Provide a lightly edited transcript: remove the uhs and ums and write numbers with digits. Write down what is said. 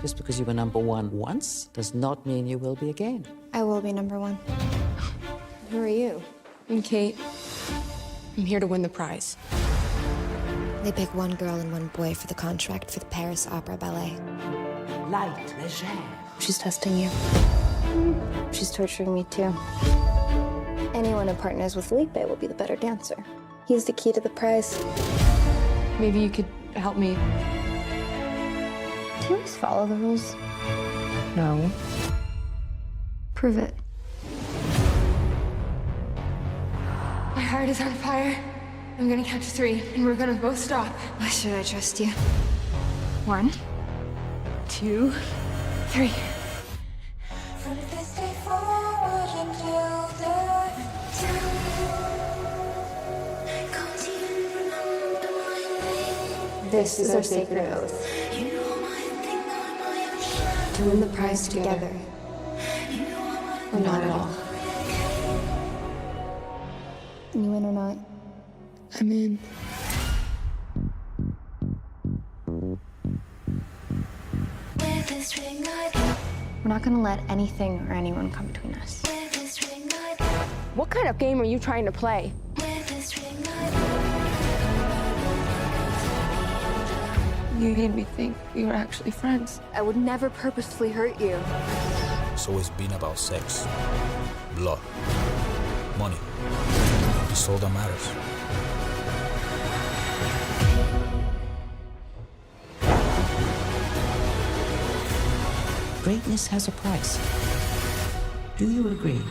Just because you were number one once does not mean you will be again. I will be number one. Who are you? I'm Kate. I'm here to win the prize. They pick one girl and one boy for the contract for the Paris Opera Ballet. Light, légère. She's testing you. She's torturing me too. Anyone who partners with Felipe will be the better dancer. He's the key to the prize. Maybe you could help me. Do you always follow the rules? No. Prove it. My heart is on fire. I'm gonna count to 3, and we're gonna both stop. Why should I trust you? 1, 2, 3. This is our sacred oath. To win the prize together. Or not at all. You in or not? I'm in. We're not gonna let anything or anyone come between us. What kind of game are you trying to play? You made me think we were actually friends. I would never purposefully hurt you. It's always been about sex, blood, money. It's all that matters. Greatness has a price. Do you agree?